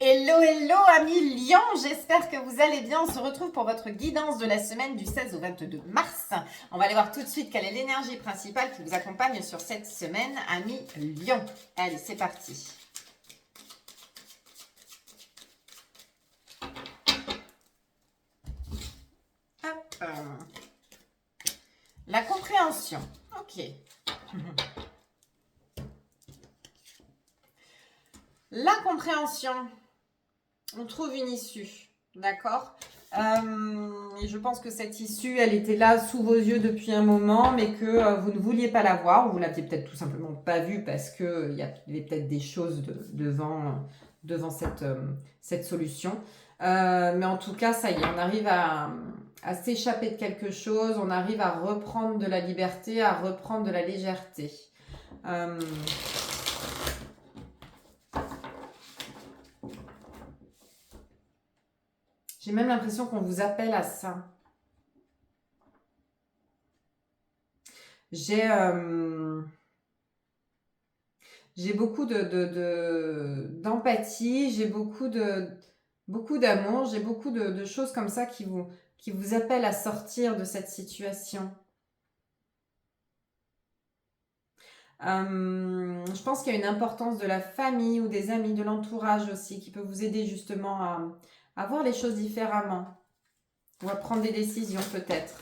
Hello, hello, amis Lion, j'espère que vous allez bien. On se retrouve pour votre guidance de la semaine du 16 au 22 mars. On va aller voir tout de suite quelle est l'énergie principale qui vous accompagne sur cette semaine, amis Lion. Allez, c'est parti. Hop. La compréhension. Ok. La compréhension. On trouve une issue. D'accord. Et je pense que cette issue, elle était là sous vos yeux depuis un moment, mais que vous ne vouliez pas la voir, ou vous l'aviez peut-être tout simplement pas vue parce qu'il y avait peut-être des choses devant cette solution. Mais en tout cas, ça y est, on arrive à s'échapper de quelque chose, on arrive à reprendre de la liberté, à reprendre de la légèreté. J'ai même l'impression qu'on vous appelle à ça. J'ai beaucoup d'empathie, j'ai beaucoup d'amour, j'ai beaucoup de choses comme ça qui vous appellent à sortir de cette situation. Je pense qu'il y a une importance de la famille ou des amis, de l'entourage aussi, qui peut vous aider justement à voir les choses différemment ou à prendre des décisions peut-être.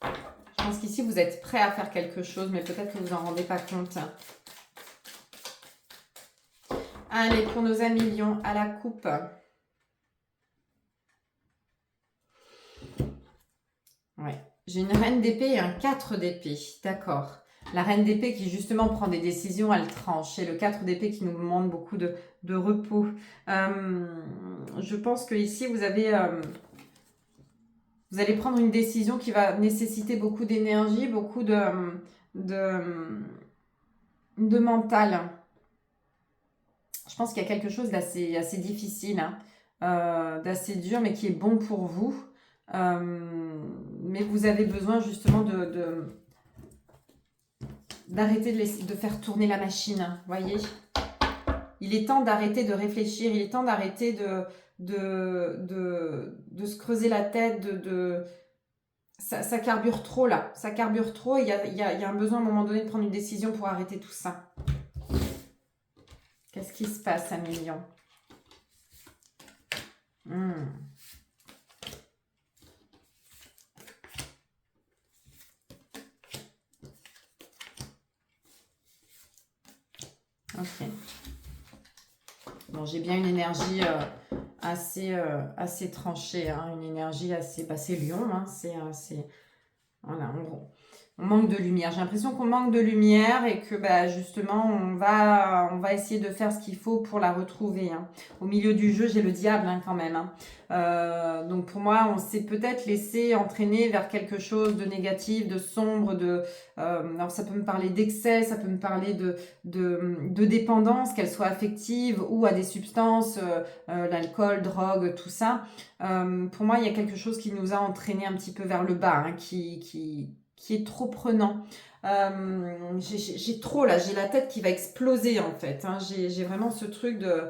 Je pense qu'ici, vous êtes prêt à faire quelque chose, mais peut-être que vous n'en rendez pas compte. Allez, pour nos amis Lions, à la coupe. Ouais. J'ai une reine d'épée et un 4 d'épée. D'accord. La reine d'épée qui justement prend des décisions, elle tranche. Et le 4 d'épée qui nous demande beaucoup de repos. Je pense que ici vous allez prendre une décision qui va nécessiter beaucoup d'énergie, beaucoup de mental. Je pense qu'il y a quelque chose assez difficile, hein, d'assez dur, mais qui est bon pour vous. Mais vous avez besoin justement d'arrêter de faire tourner la machine, voyez. Il est temps d'arrêter de réfléchir, il est temps d'arrêter de se creuser la tête, ça carbure trop là, ça carbure trop, il y a un besoin à un moment donné de prendre une décision pour arrêter tout ça. Qu'est-ce qui se passe, Amélion? Ok. Bon, j'ai bien une énergie assez tranchée, hein, une énergie assez... Bah, c'est Lion, hein, voilà, on manque de lumière. J'ai l'impression qu'on manque de lumière et que bah, justement, on va essayer de faire ce qu'il faut pour la retrouver, hein. Au milieu du jeu, j'ai le diable, hein, quand même, hein. Donc pour moi, on s'est peut-être laissé entraîner vers quelque chose de négatif, de sombre, alors ça peut me parler d'excès, ça peut me parler de dépendance, qu'elle soit affective ou à des substances, l'alcool, drogue, tout ça. Pour moi, il y a quelque chose qui nous a entraîné un petit peu vers le bas, hein, qui est trop prenant. J'ai trop là, j'ai la tête qui va exploser en fait, hein. J'ai vraiment ce truc de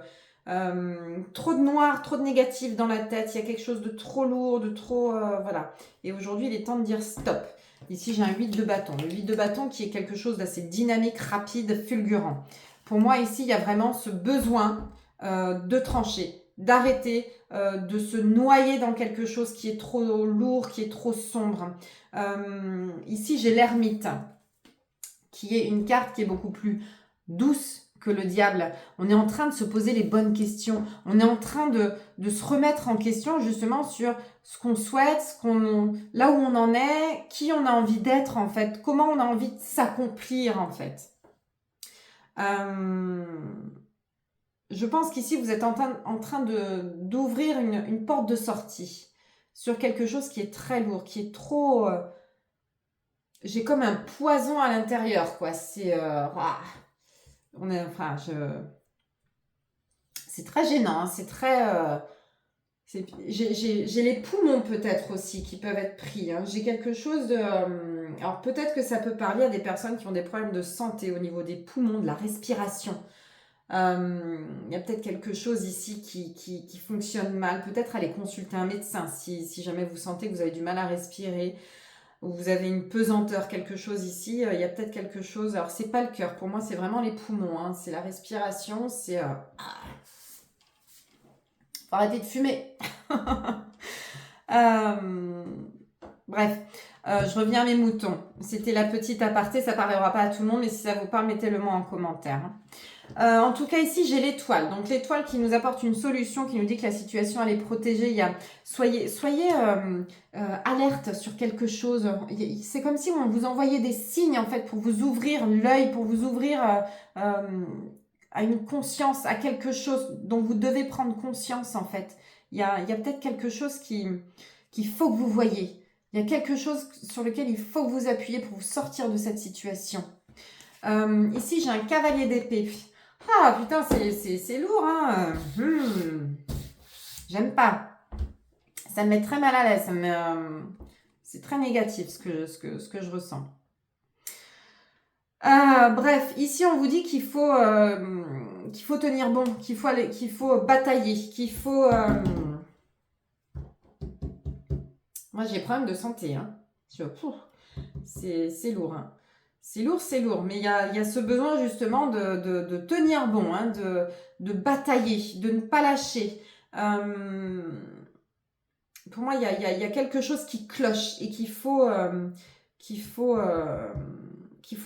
trop de noir, trop de négatif dans la tête. Il y a quelque chose de trop lourd, de trop voilà. Et aujourd'hui, il est temps de dire stop. Ici, j'ai un 8 de bâton. Le 8 de bâton qui est quelque chose d'assez dynamique, rapide, fulgurant. Pour moi, ici, il y a vraiment ce besoin de trancher, d'arrêter, de se noyer dans quelque chose qui est trop lourd, qui est trop sombre. Ici, j'ai l'ermite, qui est une carte qui est beaucoup plus douce que le diable. On est en train de se poser les bonnes questions. On est en train de se remettre en question justement sur ce qu'on souhaite, là où on en est, qui on a envie d'être en fait, comment on a envie de s'accomplir en fait. Je pense qu'ici, vous êtes en train d'ouvrir une porte de sortie sur quelque chose qui est très lourd, qui est trop... j'ai comme un poison à l'intérieur, quoi. C'est... c'est très gênant, hein. C'est très... j'ai les poumons peut-être aussi qui peuvent être pris, hein. J'ai quelque chose de... Alors peut-être que ça peut parler à des personnes qui ont des problèmes de santé au niveau des poumons, de la respiration. Il y a peut-être quelque chose ici qui fonctionne mal. Peut-être aller consulter un médecin si jamais vous sentez que vous avez du mal à respirer ou vous avez une pesanteur, quelque chose ici. Il y a peut-être quelque chose. Alors c'est pas le cœur. Pour moi, c'est vraiment les poumons. Hein. C'est la respiration. Faut arrêter de fumer. Bref. Je reviens à mes moutons. C'était la petite aparté, ça ne parlera pas à tout le monde, mais si ça vous parle, mettez-le moi en commentaire. En tout cas, ici, j'ai l'étoile. Donc, l'étoile qui nous apporte une solution, qui nous dit que la situation, elle est protégée. Soyez alerte sur quelque chose. C'est comme si on vous envoyait des signes, en fait, pour vous ouvrir l'œil, pour vous ouvrir à une conscience, à quelque chose dont vous devez prendre conscience, en fait. Il y a peut-être quelque chose qu'il faut que vous voyez. Il y a quelque chose sur lequel il faut que vous appuyiez pour vous sortir de cette situation. Ici, j'ai un cavalier d'épée. Ah, putain, c'est lourd, hein. J'aime pas. Ça me met très mal à l'aise. C'est très négatif ce que je ressens. Bref, ici, on vous dit qu'il faut tenir bon, qu'il faut batailler, qu'il faut... Moi, j'ai problème de santé. Hein. C'est lourd. Hein. C'est lourd, mais il y a ce besoin justement de tenir bon, hein, de batailler, de ne pas lâcher. Pour moi, il y a quelque chose qui cloche et qu'il faut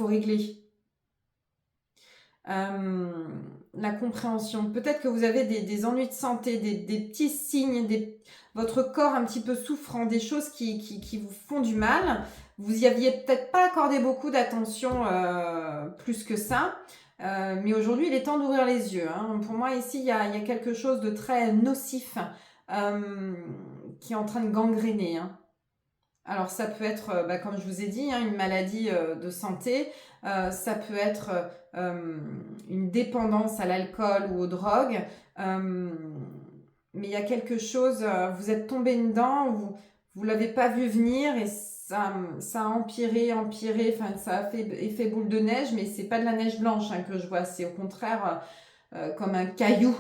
régler. La compréhension. Peut-être que vous avez des ennuis de santé, des petits signes, votre corps un petit peu souffrant, des choses qui vous font du mal. Vous y aviez peut-être pas accordé beaucoup d'attention plus que ça. Mais aujourd'hui, il est temps d'ouvrir les yeux. Hein. Pour moi, ici, il y a quelque chose de très nocif qui est en train de gangréner. Hein. Alors, ça peut être, comme je vous ai dit, hein, une maladie de santé. Ça peut être une dépendance à l'alcool ou aux drogues. Mais il y a quelque chose, vous êtes tombé dedans, vous ne l'avez pas vu venir et ça a empiré, enfin ça a fait effet boule de neige, mais c'est pas de la neige blanche hein, que je vois, c'est au contraire comme un caillou.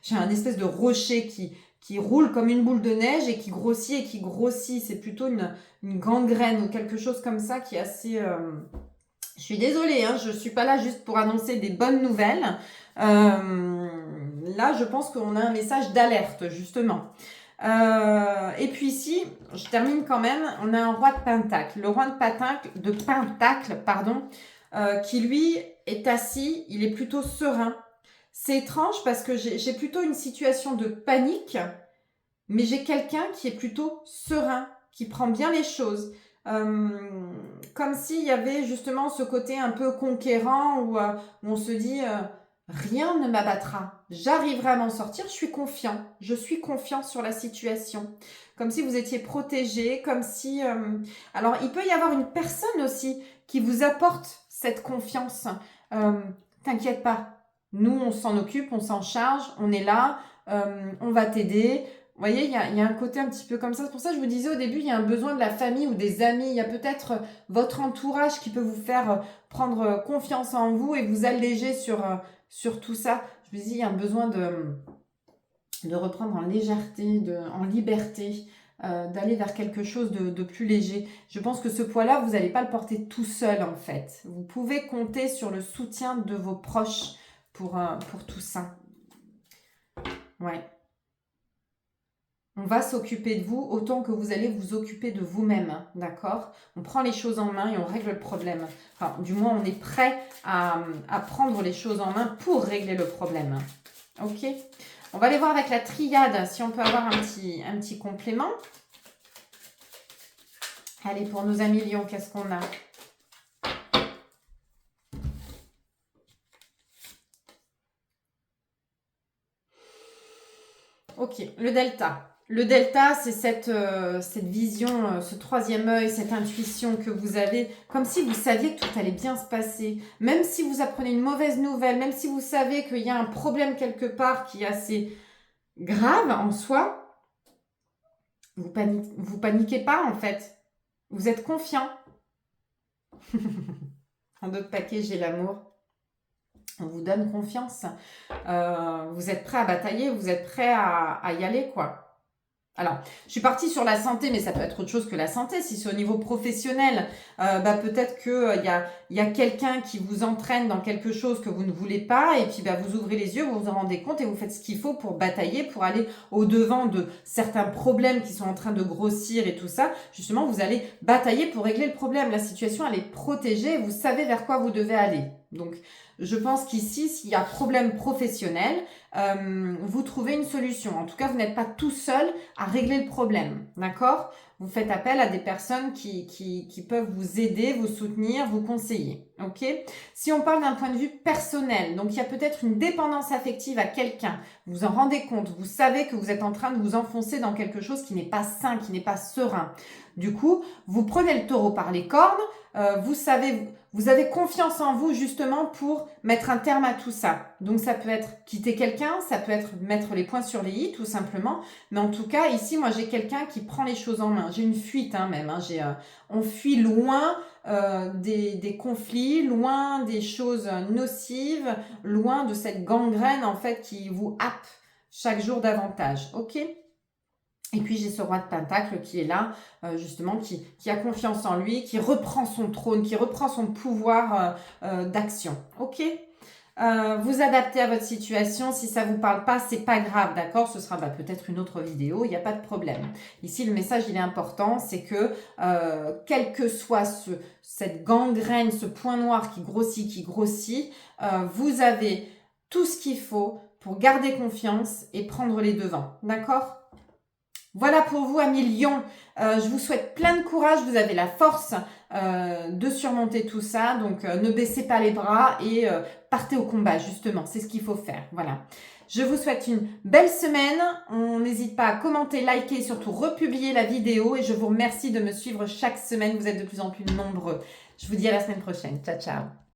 J'ai un espèce de rocher qui roule comme une boule de neige et qui grossit. C'est plutôt une gangrène ou quelque chose comme ça qui est assez... Je suis désolée, hein, je ne suis pas là juste pour annoncer des bonnes nouvelles. Là, je pense qu'on a un message d'alerte, justement. Et puis ici, je termine quand même, on a un roi de Pentacle. Le roi de Pentacle, qui lui est assis, il est plutôt serein. C'est étrange parce que j'ai plutôt une situation de panique, mais j'ai quelqu'un qui est plutôt serein, qui prend bien les choses. Comme s'il y avait justement ce côté un peu conquérant où on se dit rien ne m'abattra, j'arriverai à m'en sortir, je suis confiant sur la situation, comme si vous étiez protégé, comme si... Alors il peut y avoir une personne aussi qui vous apporte cette confiance, t'inquiète pas, nous on s'en occupe, on s'en charge, on est là, on va t'aider. Vous voyez, il y a un côté un petit peu comme ça. C'est pour ça que je vous disais au début, il y a un besoin de la famille ou des amis. Il y a peut-être votre entourage qui peut vous faire prendre confiance en vous et vous alléger sur tout ça. Je vous dis, il y a un besoin de reprendre en légèreté, en liberté, d'aller vers quelque chose de plus léger. Je pense que ce poids-là, vous n'allez pas le porter tout seul en fait. Vous pouvez compter sur le soutien de vos proches pour tout ça. Ouais. On va s'occuper de vous autant que vous allez vous occuper de vous-même, hein, d'accord? On prend les choses en main et on règle le problème. Enfin, du moins, on est prêt à prendre les choses en main pour régler le problème. Ok? On va aller voir avec la triade si on peut avoir un petit complément. Allez, pour nos amis lions, qu'est-ce qu'on a? Ok, le delta. Le delta, c'est cette vision, ce troisième œil, cette intuition que vous avez, comme si vous saviez que tout allait bien se passer. Même si vous apprenez une mauvaise nouvelle, même si vous savez qu'il y a un problème quelque part qui est assez grave en soi, vous paniquez pas en fait. Vous êtes confiant. En d'autres paquets, j'ai l'amour. On vous donne confiance. Vous êtes prêt à batailler, vous êtes prêt à y aller, quoi. Alors, je suis partie sur la santé, mais ça peut être autre chose que la santé. Si c'est au niveau professionnel, peut-être qu'il y a quelqu'un qui vous entraîne dans quelque chose que vous ne voulez pas, et puis vous ouvrez les yeux, vous vous en rendez compte et vous faites ce qu'il faut pour batailler, pour aller au-devant de certains problèmes qui sont en train de grossir et tout ça. Justement, vous allez batailler pour régler le problème. La situation, elle est protégée, vous savez vers quoi vous devez aller. Donc, je pense qu'ici, s'il y a problème professionnel, vous trouvez une solution. En tout cas, vous n'êtes pas tout seul à régler le problème, d'accord? Vous faites appel à des personnes qui peuvent vous aider, vous soutenir, vous conseiller, ok? Si on parle d'un point de vue personnel, donc il y a peut-être une dépendance affective à quelqu'un, vous vous en rendez compte, vous savez que vous êtes en train de vous enfoncer dans quelque chose qui n'est pas sain, qui n'est pas serein. Du coup, vous prenez le taureau par les cornes, vous avez confiance en vous justement pour mettre un terme à tout ça. Donc ça peut être quitter quelqu'un, ça peut être mettre les points sur les i tout simplement. Mais en tout cas, ici, moi j'ai quelqu'un qui prend les choses en main. J'ai une fuite même. On fuit loin des conflits, loin des choses nocives, loin de cette gangrène en fait qui vous happe chaque jour davantage. Ok ? Et puis j'ai ce roi de Pentacle qui est là, justement, qui a confiance en lui, qui reprend son trône, qui reprend son pouvoir d'action. Ok ? Vous adaptez à votre situation. Si ça vous parle pas, c'est pas grave, d'accord ? Ce sera peut-être une autre vidéo, il n'y a pas de problème. Ici, le message, il est important, c'est que quel que soit cette gangrène, ce point noir qui grossit, vous avez tout ce qu'il faut pour garder confiance et prendre les devants, d'accord ? Voilà pour vous, amis Lion. Je vous souhaite plein de courage. Vous avez la force de surmonter tout ça. Donc, ne baissez pas les bras et partez au combat, justement. C'est ce qu'il faut faire. Voilà. Je vous souhaite une belle semaine. On n'hésite pas à commenter, liker et surtout republier la vidéo. Et je vous remercie de me suivre chaque semaine. Vous êtes de plus en plus nombreux. Je vous dis à la semaine prochaine. Ciao, ciao.